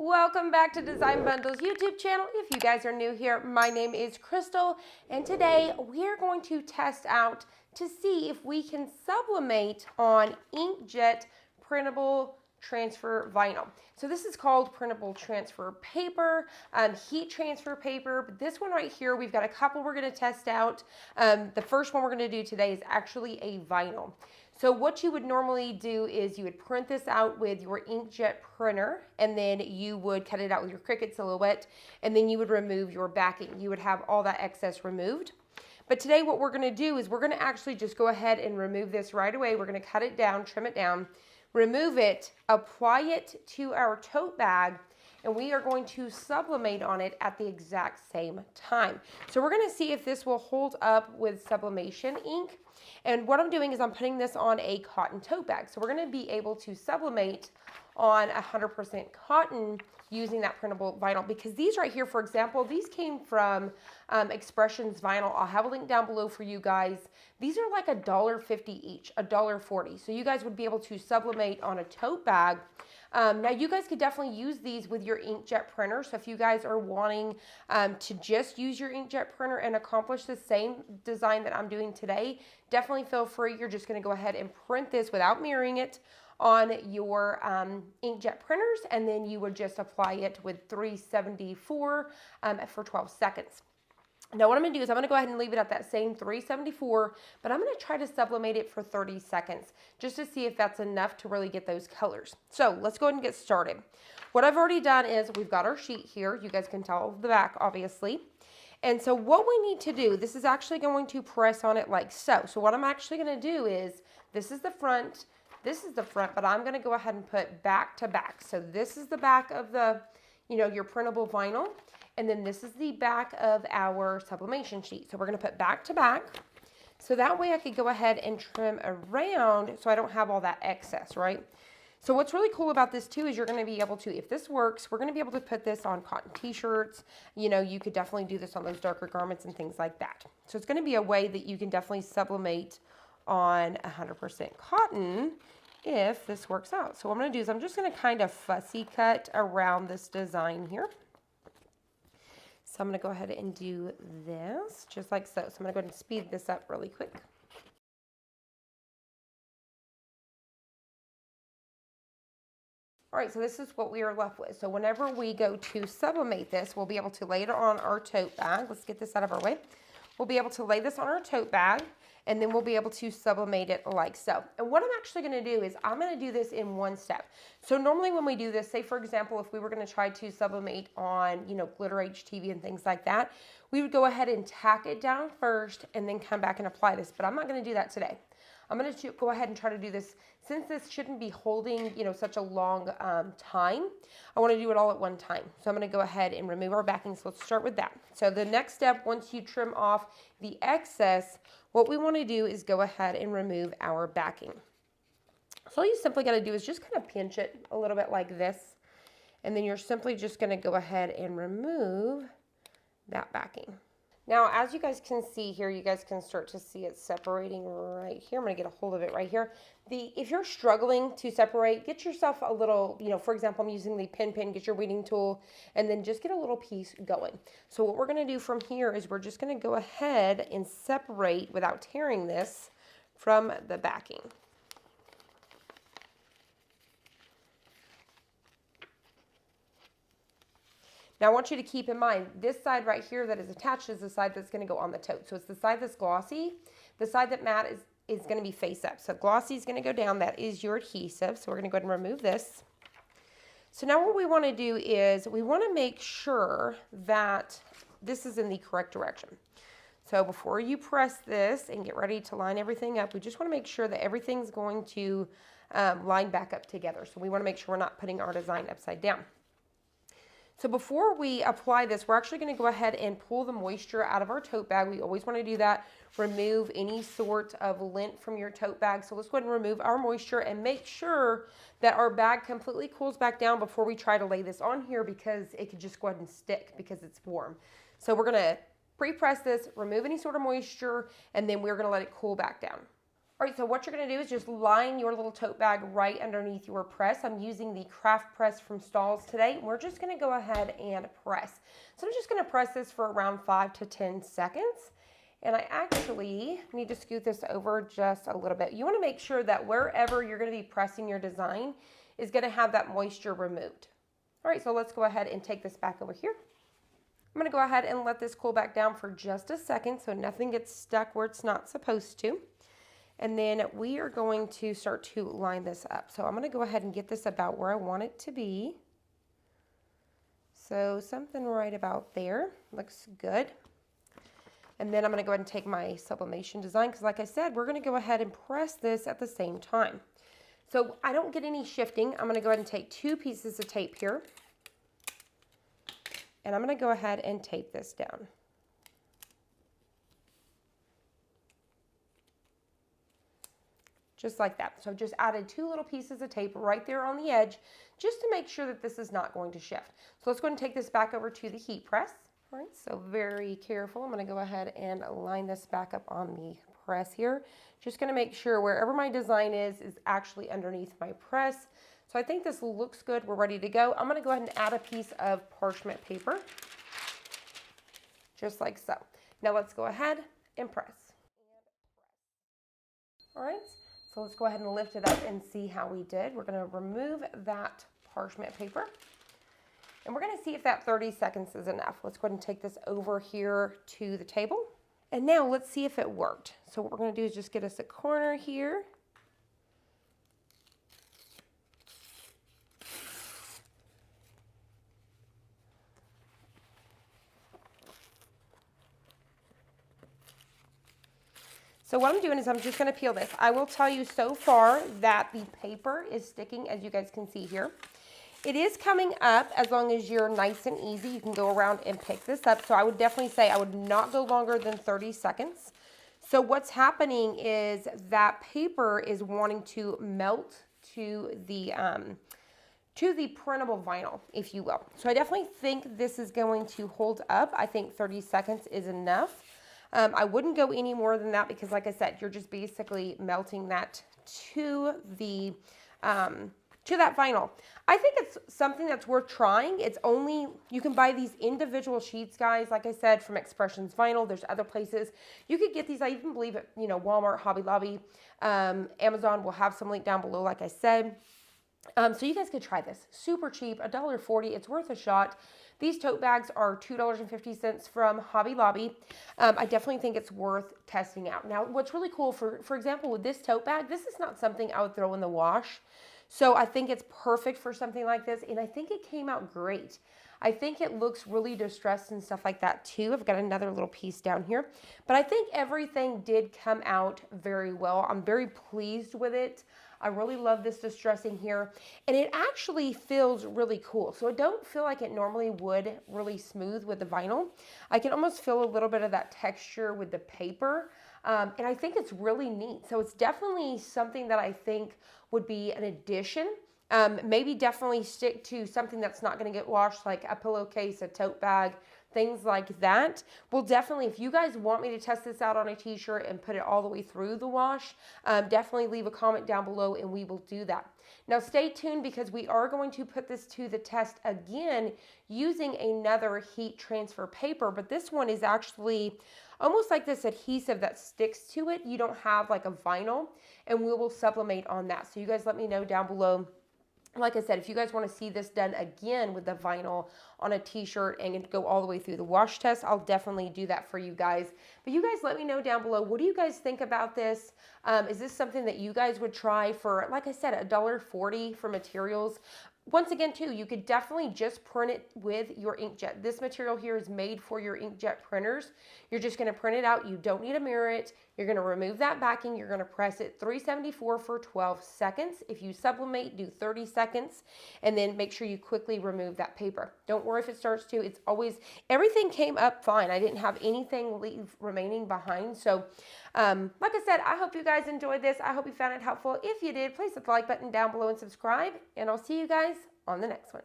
Welcome back to Design Bundle's YouTube channel. If you guys are new here, my name is Crystal, and today we are going to test out to see if we can sublimate on inkjet printable transfer vinyl. So this is called printable transfer paper, heat transfer paper, but this one right here, we've got a couple we're going to test out. The first one we're going to do today is actually a vinyl. So what you would normally do is you would print this out with your inkjet printer, and then you would cut it out with your Cricut Silhouette, and then you would remove your backing. You would have all that excess removed. But today what we're going to do is we're going to actually just go ahead and remove this right away. We're going to cut it down, trim it down, remove it, apply it to our tote bag, and we are going to sublimate on it at the exact same time. So we're going to see if this will hold up with sublimation ink. And what I'm doing is I'm putting this on a cotton tote bag. So we're going to be able to sublimate on 100% cotton using that printable vinyl, because these right here, for example, these came from Expressions Vinyl. I'll have a link down below for you guys. These are like $1.50 each, $1.40. So you guys would be able to sublimate on a tote bag. Now you guys could definitely use these with your inkjet printer. So if you guys are wanting to just use your inkjet printer and accomplish the same design that I'm doing today, definitely feel free. You're just going to go ahead and print this without mirroring it on your inkjet printers, and then you would just apply it with 374 for 12 seconds. Now what I'm going to do is I'm going to go ahead and leave it at that same 374, but I'm going to try to sublimate it for 30 seconds just to see if that's enough to really get those colors. So let's go ahead and get started. What I've already done is we've got our sheet here. You guys can tell the back, obviously. And so what we need to do, this is actually going to press on it like so. So what I'm actually going to do is, this is the front, this is the front, but I'm going to go ahead and put back to back. So this is the back of the, your printable vinyl. And then this is the back of our sublimation sheet. So we're going to put back to back. So that way I could go ahead and trim around so I don't have all that excess, right? So what's really cool about this too is you're going to be able to, if this works, we're going to be able to put this on cotton t-shirts. You could definitely do this on those darker garments and things like that. So it's going to be a way that you can definitely sublimate on 100% cotton if this works out. So what I'm going to do is I'm just going to kind of fussy cut around this design here. So I'm going to go ahead and do this just like so. So I'm going to go ahead and speed this up really quick. All right, so this is what we are left with. So whenever we go to sublimate this, we'll be able to lay it on our tote bag. Let's get this out of our way. We'll be able to lay this on our tote bag, and then we'll be able to sublimate it like so. And what I'm actually going to do is I'm going to do this in one step. So normally when we do this, say for example, if we were going to try to sublimate on, glitter HTV and things like that, we would go ahead and tack it down first and then come back and apply this. But I'm not going to do that today. I'm going to go ahead and try to do this, since this shouldn't be holding, such a long time. I want to do it all at one time. So I'm going to go ahead and remove our backing. So let's start with that. So the next step, once you trim off the excess, what we want to do is go ahead and remove our backing. So all you simply got to do is just kind of pinch it a little bit like this. And then you're simply just going to go ahead and remove that backing. Now, as you guys can see here, you guys can start to see it separating right here. I'm going to get a hold of it right here. If you're struggling to separate, get yourself a little, for example, I'm using the pin, get your weeding tool, and then just get a little piece going. So what we're going to do from here is we're just going to go ahead and separate without tearing this from the backing. Now I want you to keep in mind, this side right here that is attached is the side that's going to go on the tote. So it's the side that's glossy. The side that matte is going to be face up. So glossy is going to go down. That is your adhesive. So we're going to go ahead and remove this. So now what we want to do is we want to make sure that this is in the correct direction. So before you press this and get ready to line everything up, we just want to make sure that everything's going to line back up together. So we want to make sure we're not putting our design upside down. So before we apply this, we're actually going to go ahead and pull the moisture out of our tote bag. We always want to do that. Remove any sort of lint from your tote bag. So let's go ahead and remove our moisture and make sure that our bag completely cools back down before we try to lay this on here, because it could just go ahead and stick because it's warm. So we're going to pre-press this, remove any sort of moisture, and then we're going to let it cool back down. All right, so what you're gonna do is just line your little tote bag right underneath your press. I'm using the craft press from Stalls today. We're just gonna go ahead and press. So I'm just gonna press this for around 5 to 10 seconds. And I actually need to scoot this over just a little bit. You wanna make sure that wherever you're gonna be pressing your design is gonna have that moisture removed. All right, so let's go ahead and take this back over here. I'm gonna go ahead and let this cool back down for just a second so nothing gets stuck where it's not supposed to. And then we are going to start to line this up. So I'm going to go ahead and get this about where I want it to be. So something right about there looks good. And then I'm going to go ahead and take my sublimation design because like I said, we're going to go ahead and press this at the same time. So I don't get any shifting. I'm going to go ahead and take 2 pieces of tape here. And I'm going to go ahead and tape this down. Just like that. So I've just added 2 little pieces of tape right there on the edge just to make sure that this is not going to shift. So let's go ahead and take this back over to the heat press. All right, so very careful. I'm going to go ahead and line this back up on the press here. Just going to make sure wherever my design is actually underneath my press. So I think this looks good. We're ready to go. I'm going to go ahead and add a piece of parchment paper. Just like so. Now let's go ahead and press. All right. So let's go ahead and lift it up and see how we did. We're going to remove that parchment paper. And we're going to see if that 30 seconds is enough. Let's go ahead and take this over here to the table. And now let's see if it worked. So what we're going to do is just get us a corner here. So what I'm doing is I'm just going to peel this. I will tell you so far that the paper is sticking, as you guys can see here. It is coming up as long as you're nice and easy. You can go around and pick this up. So I would definitely say I would not go longer than 30 seconds. So what's happening is that paper is wanting to melt to the printable vinyl, if you will. So I definitely think this is going to hold up. I think 30 seconds is enough. I wouldn't go any more than that because like I said, you're just basically melting that to the to that vinyl. I think it's something that's worth trying. It's only, you can buy these individual sheets, guys, like I said, from Expressions Vinyl. There's other places. You could get these, I even believe at, you know, Walmart, Hobby Lobby, Amazon will have some link down below, like I said. So you guys could try this. Super cheap, $1.40. It's worth a shot. These tote bags are $2.50 from Hobby Lobby. I definitely think it's worth testing out. Now, what's really cool, for example, with this tote bag, this is not something I would throw in the wash. So I think it's perfect for something like this, and I think it came out great. I think it looks really distressed and stuff like that too. I've got another little piece down here, but I think everything did come out very well. I'm very pleased with it. I really love this distressing here, and it actually feels really cool. So it don't feel like it normally would really smooth with the vinyl. I can almost feel a little bit of that texture with the paper, and I think it's really neat. So it's definitely something that I think would be an addition. Maybe definitely stick to something that's not going to get washed, like a pillowcase, a tote bag, things like that. Well, definitely, if you guys want me to test this out on a t-shirt and put it all the way through the wash, definitely leave a comment down below and we will do that. Now stay tuned because we are going to put this to the test again using another heat transfer paper, but this one is actually almost like this adhesive that sticks to it. You don't have like a vinyl, and we will sublimate on that. So you guys let me know down below. Like I said, if you guys want to see this done again with the vinyl on a t-shirt and go all the way through the wash test, I'll definitely do that for you guys. But you guys let me know down below, what do you guys think about this? Is this something that you guys would try for, like I said, $1.40 for materials? Once again, too, you could definitely just print it with your inkjet. This material here is made for your inkjet printers. You're just going to print it out. You don't need to mirror it. You're going to remove that backing. You're going to press it 374 for 12 seconds. If you sublimate, do 30 seconds, and then make sure you quickly remove that paper. Don't worry if it starts to. It's always, everything came up fine. I didn't have anything remaining behind. So, like I said, I hope you guys enjoyed this. I hope you found it helpful. If you did, please hit the like button down below and subscribe, and I'll see you guys on the next one.